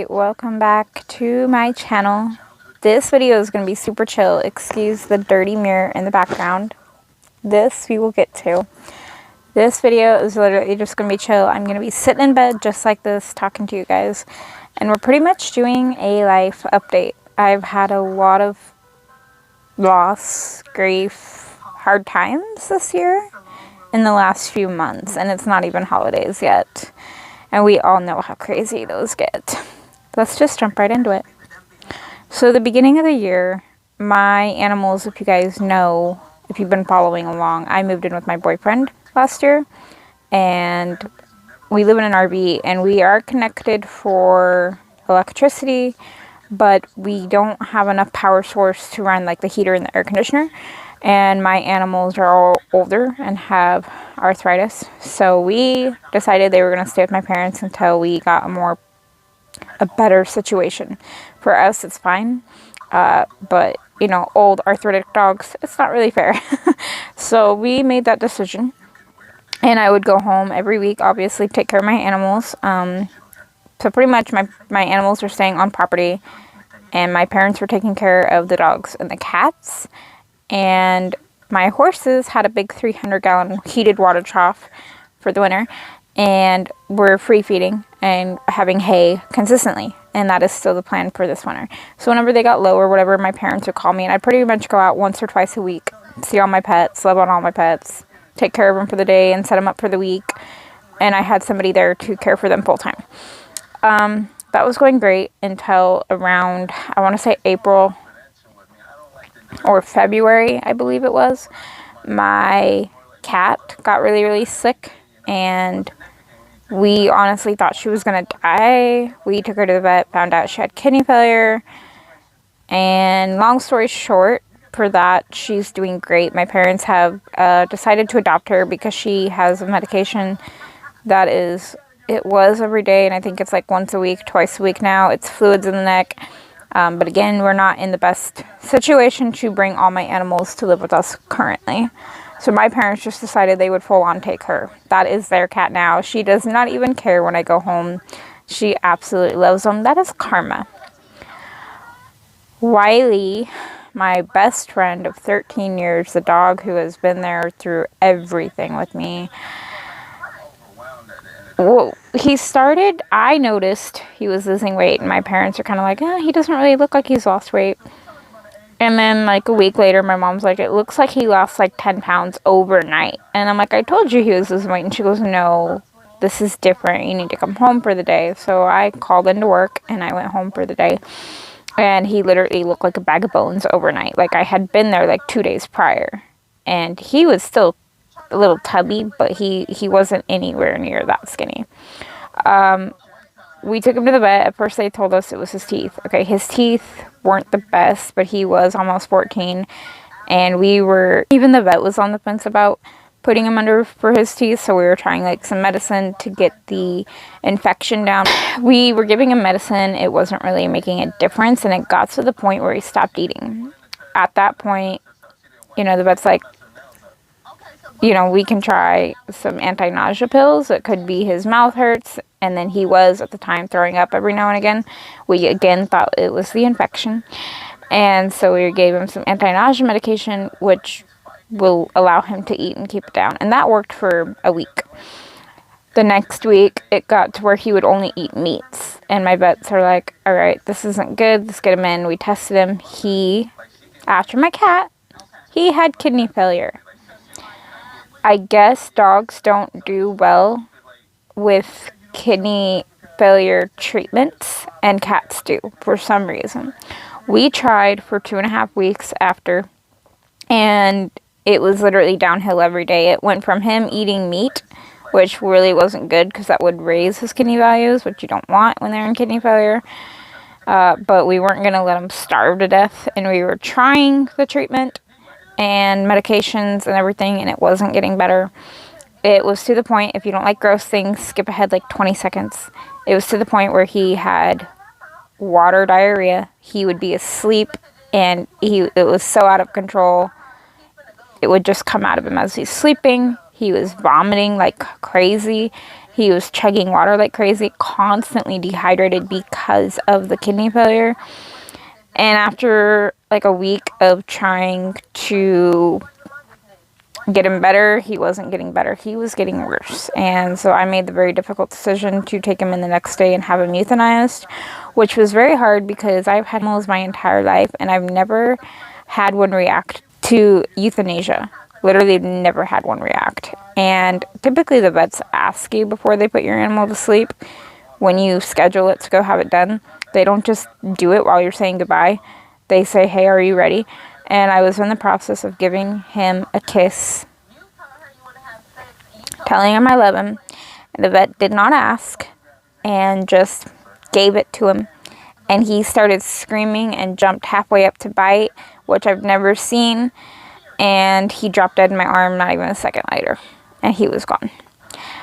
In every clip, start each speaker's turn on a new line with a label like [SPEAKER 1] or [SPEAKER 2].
[SPEAKER 1] welcome back to my channel. This video is going to be super chill. Excuse the dirty mirror in the background. This we will get to. This video is literally just going to be chill. I'm going to be sitting in bed just like this talking to you guys. And we're pretty much doing a life update. I've had a lot of loss, grief, hard times this year in the last few months. And it's not even holidays yet. And we all know how crazy those get. Let's just jump right into it. So the beginning of the year, my animals, if you guys know, if you've been following along, I moved in with my boyfriend last year. And we live in an RV and we are connected for electricity, but we don't have enough power source to run like the heater and the air conditioner. And my animals are all older and have arthritis. So we decided they were going to stay with my parents until we got a better situation. For us, it's fine. But, you know, old arthritic dogs, it's not really fair. So we made that decision. And I would go home every week, obviously, take care of my animals. So pretty much my animals were staying on property. And my parents were taking care of the dogs and the cats. And my horses had a big 300-gallon heated water trough for the winter. And we're free feeding and having hay consistently. And that is still the plan for this winter. So whenever they got low or whatever, my parents would call me. And I'd pretty much go out once or twice a week, see all my pets, love on all my pets, take care of them for the day and set them up for the week. And I had somebody there to care for them full time. That was going great until around, I want to say April or February, I believe it was. My cat got really, really sick. And we honestly thought she was going to die. We took her to the vet, found out she had kidney failure. And long story short, for that, she's doing great. My parents have decided to adopt her because she has a medication that it was every day. And I think it's like once a week, twice a week now. It's fluids in the neck. But again, we're not in the best situation to bring all my animals to live with us currently. So my parents just decided they would full on take her. That is their cat now. She does not even care when I go home. She absolutely loves them. That is Karma. Wiley, my best friend of 13 years, the dog who has been there through everything with me. Well, I noticed he was losing weight, and my parents are kind of like, he doesn't really look like he's lost weight. And then, like, a week later, my mom's like, it looks like he lost, like, 10 pounds overnight. And I'm like, I told you he was losing weight. And she goes, no, this is different. You need to come home for the day. So I called into work, and I went home for the day. And he literally looked like a bag of bones overnight. Like, I had been there, like, 2 days prior. And he was still a little tubby, but he wasn't anywhere near that skinny. We took him to the vet. At first, they told us it was his teeth. Okay, his teeth weren't the best, but he was almost 14. And even the vet was on the fence about putting him under for his teeth. So we were trying, like, some medicine to get the infection down. We were giving him medicine. It wasn't really making a difference. And it got to the point where he stopped eating. At that point, you know, the vet's like, you know, we can try some anti-nausea pills. It could be his mouth hurts. And then he was, at the time, throwing up every now and again. We, again, thought it was the infection. And so we gave him some anti-nausea medication, which will allow him to eat and keep it down. And that worked for a week. The next week, it got to where he would only eat meats. And my vets are like, all right, this isn't good. Let's get him in. We tested him. After my cat, he had kidney failure. I guess dogs don't do well with kidney failure treatments, and cats do for some reason. We tried for 2.5 weeks after, and it was literally downhill every day. It went from him eating meat, which really wasn't good because that would raise his kidney values, which you don't want when they're in kidney failure. But we weren't going to let him starve to death, and we were trying the treatment and medications and everything, and it wasn't getting better. It was to the point, if you don't like gross things, skip ahead like 20 seconds. It was to the point where he had water diarrhea. He would be asleep, and it was so out of control. It would just come out of him as he's sleeping. He was vomiting like crazy. He was chugging water like crazy, constantly dehydrated because of the kidney failure. And after like a week of trying to get him better, he wasn't getting better. He was getting worse. And so I made the very difficult decision to take him in the next day and have him euthanized, which was very hard because I've had animals my entire life and I've never had one react to euthanasia. Literally never had one react. And typically the vets ask you before they put your animal to sleep, when you schedule it to go have it done. They don't just do it while you're saying goodbye. They say, hey, are you ready? And I was in the process of giving him a kiss, telling him I love him. And the vet did not ask and just gave it to him. And he started screaming and jumped halfway up to bite, which I've never seen. And he dropped dead in my arm not even a second later. And he was gone.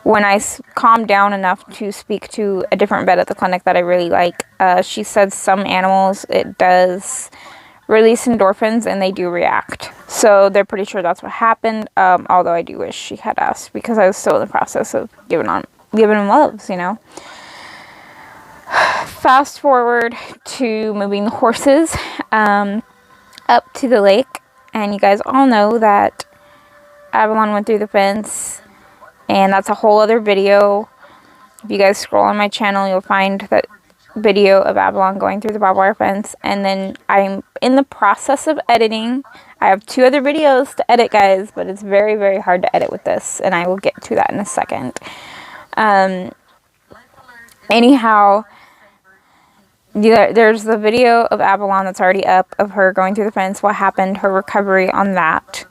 [SPEAKER 1] When I calmed down enough to speak to a different vet at the clinic that I really like, she said some animals, it does release endorphins and they do react. So they're pretty sure that's what happened, although I do wish she had asked because I was still in the process of giving him loves, you know. Fast forward to moving the horses up to the lake, and you guys all know that Avalon went through the fence. And that's a whole other video. If you guys scroll on my channel, you'll find that video of Avalon going through the barbed wire fence. And then I'm in the process of editing. I have 2 other videos to edit, guys, but it's very, very hard to edit with this. And I will get to that in a second. Anyhow, there's the video of Avalon that's already up of her going through the fence, what happened, her recovery on that.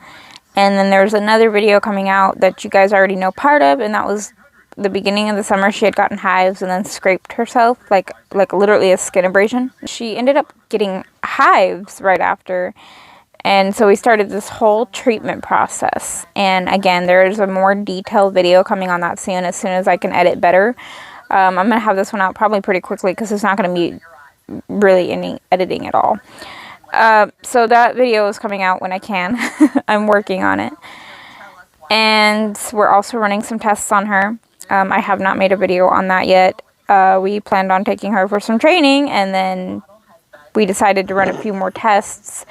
[SPEAKER 1] And then there's another video coming out that you guys already know part of, and that was the beginning of the summer. She had gotten hives and then scraped herself, like literally a skin abrasion. She ended up getting hives right after, and so we started this whole treatment process. And again, there's a more detailed video coming on that soon as I can edit better. I'm going to have this one out probably pretty quickly because it's not going to be really any editing at all. So that video is coming out when I can. I'm working on it. And we're also running some tests on her. I have not made a video on that yet. We planned on taking her for some training, and then we decided to run a few more tests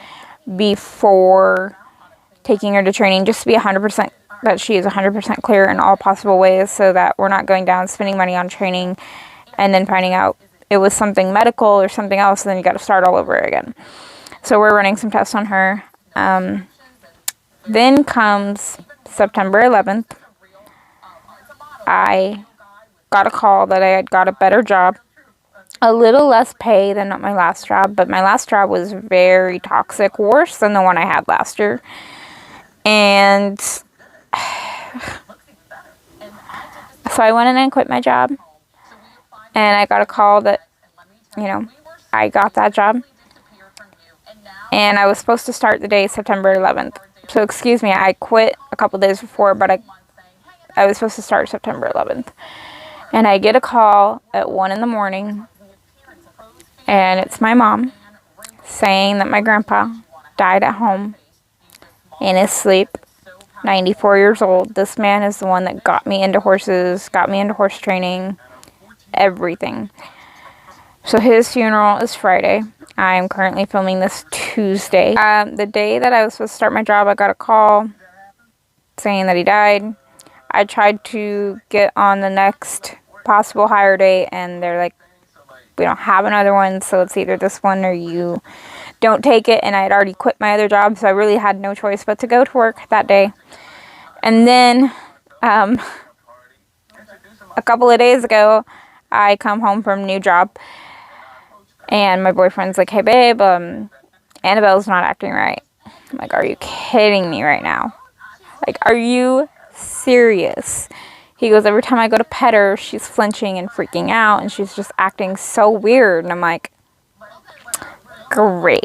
[SPEAKER 1] before taking her to training, just to be 100% that she is 100% clear in all possible ways, so that we're not going down spending money on training and then finding out it was something medical or something else, and then you got to start all over again. So we're running some tests on her. Then comes September 11th. I got a call that I had got a better job. A little less pay than my last job, but my last job was very toxic, worse than the one I had last year. And so I went in and quit my job. And I got a call that, you know, I got that job. And I was supposed to start the day September 11th. So excuse me, I quit a couple days before, but I was supposed to start September 11th. And I get a call at 1 in the morning. And it's my mom saying that my grandpa died at home in his sleep, 94 years old. This man is the one that got me into horses, got me into horse training, everything. So his funeral is Friday. I'm currently filming this Tuesday. The day that I was supposed to start my job, I got a call saying that he died. I tried to get on the next possible hire date, and they're like, we don't have another one, so it's either this one or you don't take it. And I had already quit my other job, so I really had no choice but to go to work that day. And then a couple of days ago, I come home from a new job, and my boyfriend's like, hey babe, Annabelle's not acting right. I'm like, are you kidding me right now? Like, are you serious? He goes, every time I go to pet her, she's flinching and freaking out, and she's just acting so weird. And I'm like, great.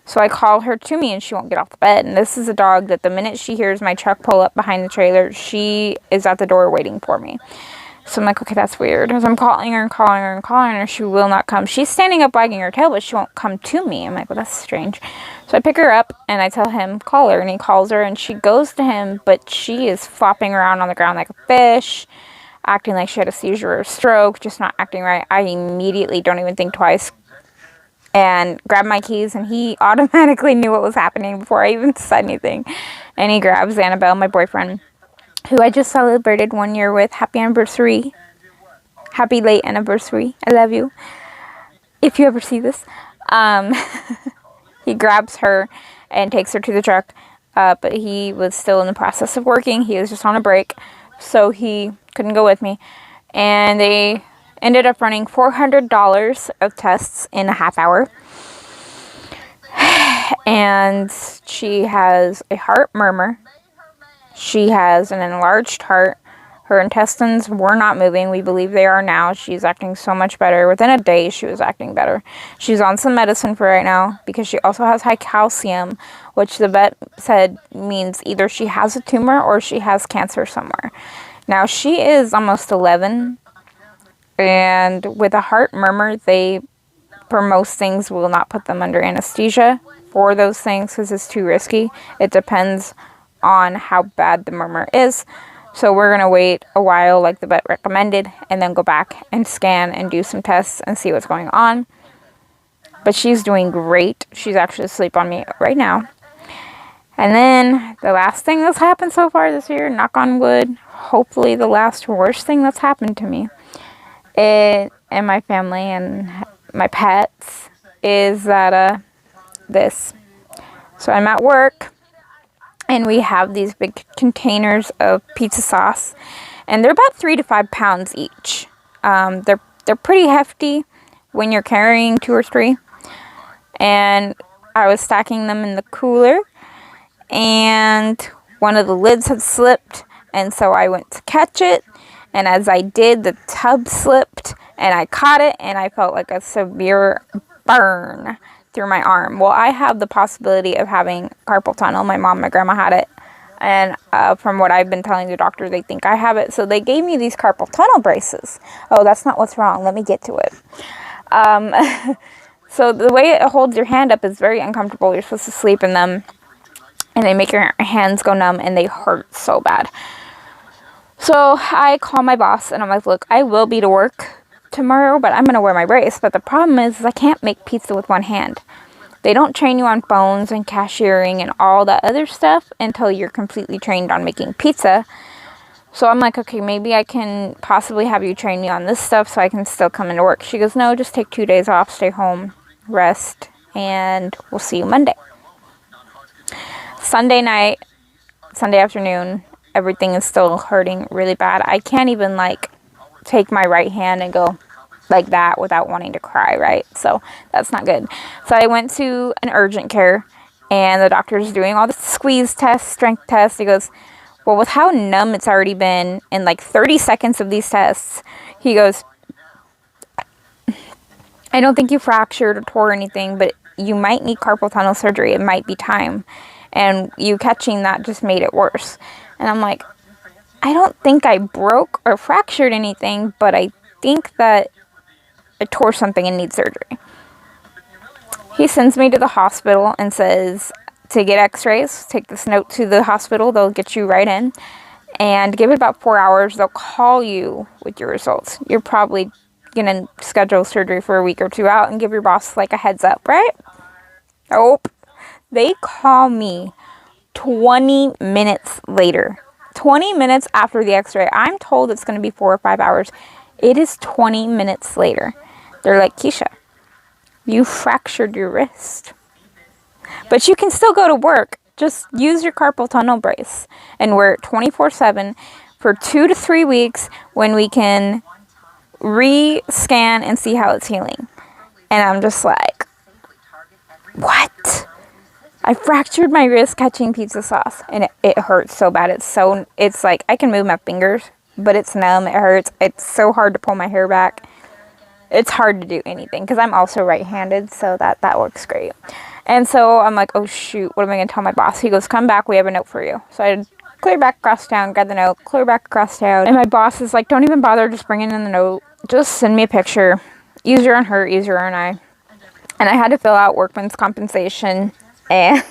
[SPEAKER 1] So I call her to me, and she won't get off the bed. And this is a dog that the minute she hears my truck pull up behind the trailer, she is at the door waiting for me. So I'm like, okay, that's weird. As I'm calling her and calling her and calling her, she will not come. She's standing up wagging her tail, but she won't come to me. I'm like, well, that's strange. So I pick her up and I tell him, call her. And he calls her and she goes to him, but she is flopping around on the ground like a fish, acting like she had a seizure or a stroke, just not acting right. I immediately don't even think twice and grab my keys, and he automatically knew what was happening before I even said anything. And he grabs Annabelle, my boyfriend, who I just celebrated 1 year with. Happy anniversary. Happy late anniversary. I love you. If you ever see this. He grabs her and takes her to the truck. But he was still in the process of working. He was just on a break. So he couldn't go with me. And they ended up running $400 of tests in a half hour. And she has a heart murmur. She has an enlarged heart. Her intestines were not moving. We believe they are now. She's acting so much better. Within a day, she was acting better. She's on some medicine for right now because she also has high calcium, which the vet said means either she has a tumor or she has cancer somewhere. Now, she is almost 11. And with a heart murmur, they, for most things, will not put them under anesthesia for those things because it's too risky. It depends on how bad the murmur is. So we're going to wait a while like the vet recommended and then go back and scan and do some tests and see what's going on. But she's doing great. She's actually asleep on me right now. And then the last thing that's happened so far this year, knock on wood, hopefully the last worst thing that's happened to me and my family and my pets is that this. So I'm at work and we have these big containers of pizza sauce, and they're about 3 to 5 pounds each. They're pretty hefty when you're carrying 2 or 3. And I was stacking them in the cooler, and one of the lids had slipped, and so I went to catch it. And as I did, the tub slipped, and I caught it, and I felt like a severe burn through my arm. Well, I have the possibility of having carpal tunnel. My mom, my grandma had it. And from what I've been telling the doctor, they think I have it. So they gave me these carpal tunnel braces. Oh, that's not what's wrong. Let me get to it. So the way it holds your hand up is very uncomfortable. You're supposed to sleep in them. And they make your hands go numb, and they hurt so bad. So I call my boss and I'm like, look, I will be to work tomorrow, but I'm going to wear my brace. But the problem is I can't make pizza with one hand. They don't train you on phones and cashiering and all that other stuff until you're completely trained on making pizza. So I'm like, okay, maybe I can possibly have you train me on this stuff so I can still come into work. She goes, no, just take 2 days off, stay home, rest, and we'll see you Monday. Sunday night, Sunday afternoon, everything is still hurting really bad. I can't even like take my right hand and go like that without wanting to cry, right? So that's not good. So I went to an urgent care, and the doctor's doing all the squeeze tests, strength tests. He goes, well, with how numb it's already been in like 30 seconds of these tests, he goes, I don't think you fractured or tore anything, but you might need carpal tunnel surgery. It might be time. And you catching that just made it worse. And I'm like, I don't think I broke or fractured anything, but I think that I tore something and need surgery. He sends me to the hospital and says to get x-rays, take this note to the hospital, they'll get you right in, and give it about 4 hours, they'll call you with your results. You're probably going to schedule surgery for a week or 2 out and give your boss like a heads up, right? Nope. They call me 20 minutes later. 20 minutes after the x-ray. I'm told it's going to be 4 or 5 hours. It is 20 minutes later. They're like, Keisha, you fractured your wrist. But you can still go to work. Just use your carpal tunnel brace and wear it 24/7 for 2 to 3 weeks when we can re-scan and see how it's healing. And I'm just like, what? I fractured my wrist catching pizza sauce, and it hurts so bad. It's like I can move my fingers, but it's numb. It hurts. It's so hard to pull my hair back. It's hard to do anything because I'm also right-handed, so that works great. And so I'm like, oh shoot, what am I going to tell my boss? He goes, come back, we have a note for you. So I clear back across town, got the note, clear back across town. And my boss is like, don't even bother just bringing in the note. Just send me a picture. Easier on her, easier on I. And I had to fill out workman's compensation. And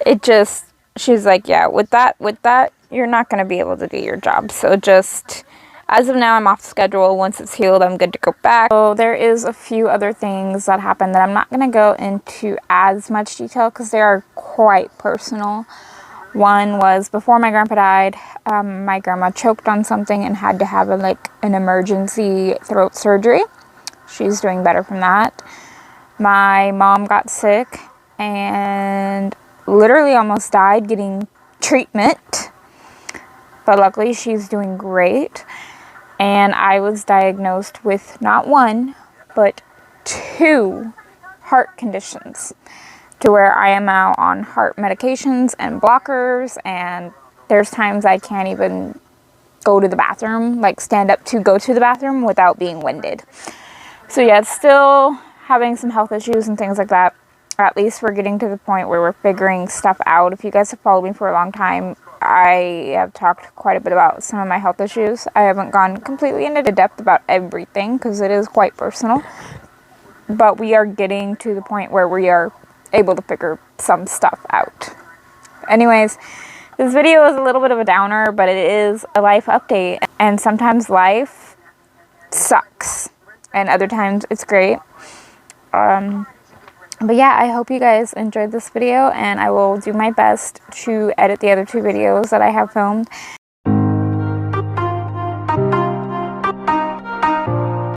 [SPEAKER 1] it just, she's like, yeah, with that, you're not going to be able to do your job. So just, as of now, I'm off schedule. Once it's healed, I'm good to go back. So there is a few other things that happened that I'm not going to go into as much detail because they are quite personal. One was before my grandpa died, my grandma choked on something and had to have an emergency throat surgery. She's doing better from that. My mom got sick and literally almost died getting treatment, but luckily she's doing great. And I was diagnosed with not one, but 2 heart conditions, to where I am now on heart medications and blockers, and there's times I can't even go to the bathroom, like stand up to go to the bathroom without being winded. So yeah, it's still having some health issues and things like that. At least we're getting to the point where we're figuring stuff out. If you guys have followed me for a long time, I have talked quite a bit about some of my health issues. I haven't gone completely into depth about everything because it is quite personal. But we are getting to the point where we are able to figure some stuff out. Anyways, this video is a little bit of a downer, but it is a life update. And sometimes life sucks. And other times it's great. But yeah, I hope you guys enjoyed this video, and I will do my best to edit the other 2 videos that I have filmed.